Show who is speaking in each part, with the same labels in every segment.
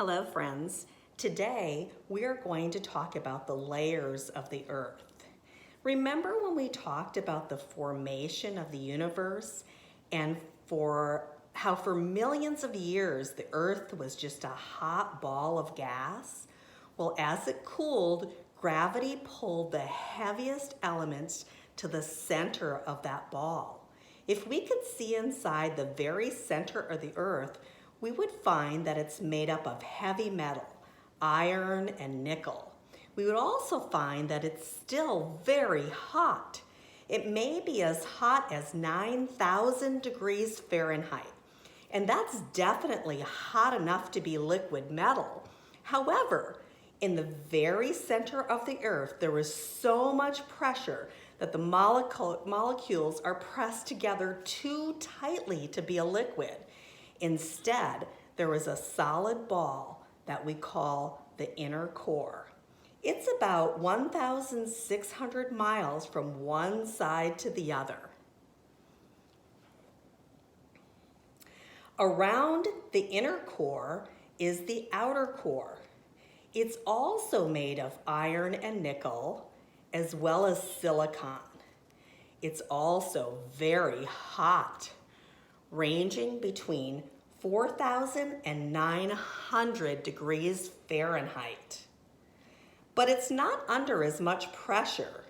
Speaker 1: Hello friends. Today we are going to talk about the layers of the earth. Remember when we talked about the formation of the universe and how for millions of years the earth was just a hot ball of gas? Well, as it cooled, gravity pulled the heaviest elements to the center of that ball. If we could see inside the very center of the earth, we would find that it's made up of heavy metal, iron and nickel. We would also find that it's still very hot. It may be as hot as 9,000 degrees Fahrenheit, and that's definitely hot enough to be liquid metal. However, in the very center of the earth, there is so much pressure that the molecules are pressed together too tightly to be a liquid. Instead, there is a solid ball that we call the inner core. It's about 1,600 miles from one side to the other. Around the inner core is the outer core. It's also made of iron and nickel, as well as silicon. It's also very hot, ranging between 4,000 and 900 degrees Fahrenheit. But it's not under as much pressure,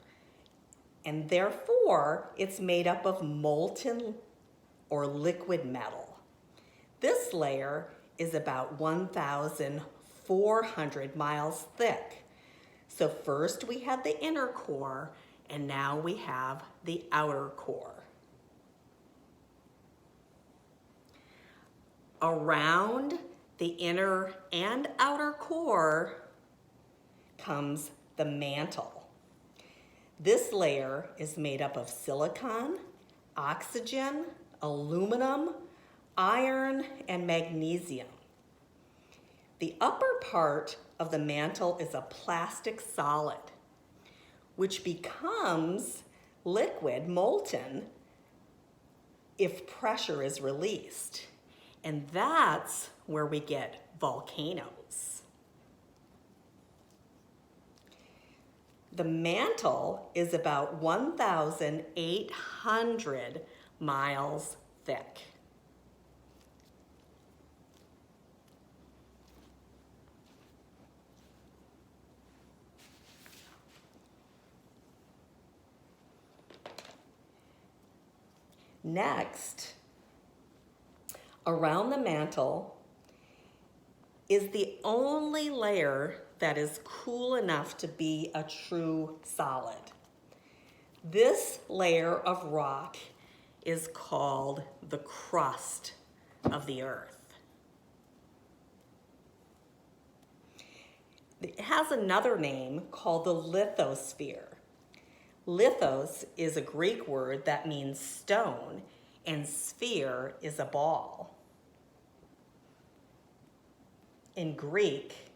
Speaker 1: and therefore it's made up of molten or liquid metal. This layer is about 1,400 miles thick. So first we had the inner core, and now we have the outer core. Around the inner and outer core comes the mantle. This layer is made up of silicon, oxygen, aluminum, iron, and magnesium. The upper part of the mantle is a plastic solid, which becomes liquid, molten, if pressure is released. And that's where we get volcanoes. The mantle is about 1,800 miles thick. Next, around the mantle is the only layer that is cool enough to be a true solid. This layer of rock is called the crust of the earth. It has another name called the lithosphere. Lithos is a Greek word that means stone, and sphere is a ball. In Greek,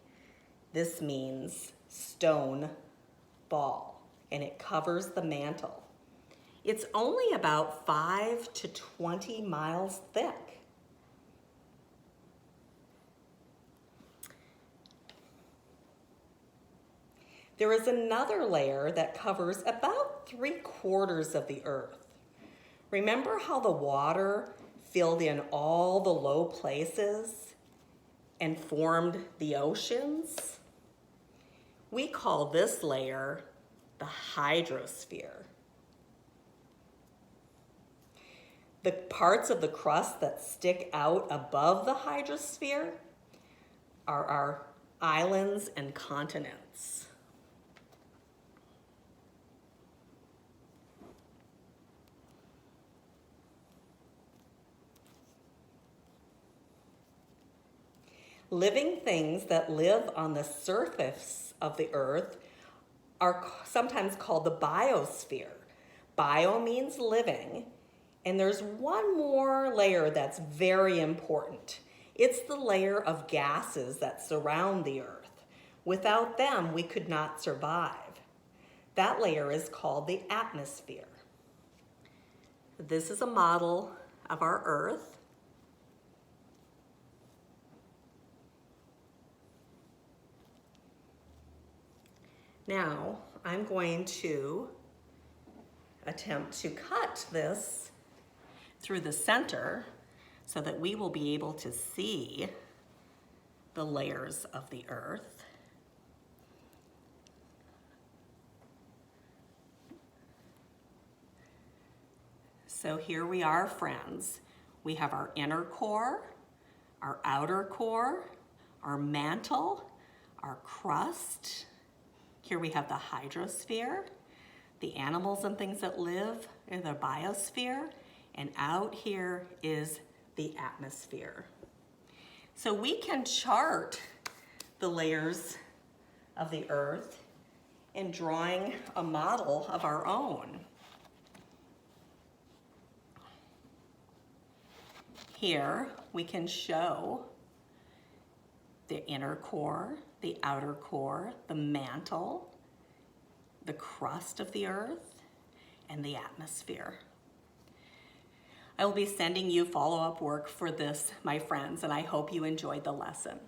Speaker 1: this means stone ball, and it covers the mantle. It's only about 5 to 20 miles thick. There is another layer that covers about 3/4 of the earth. Remember how the water filled in all the low places and formed the oceans? We call this layer the hydrosphere. The parts of the crust that stick out above the hydrosphere are our islands and continents. Living things that live on the surface of the earth are sometimes called the biosphere. Bio means living, and there's one more layer that's very important. It's the layer of gases that surround the earth. Without them, we could not survive. That layer is called the atmosphere. This is a model of our earth. Now, I'm going to attempt to cut this through the center so that we will be able to see the layers of the earth. So here we are, friends. We have our inner core, our outer core, our mantle, our crust. Here we have the hydrosphere, the animals and things that live in the biosphere, and out here is the atmosphere. So we can chart the layers of the earth in drawing a model of our own. Here we can show the inner core, the outer core, the mantle, the crust of the earth, and the atmosphere. I will be sending you follow-up work for this, my friends, and I hope you enjoyed the lesson.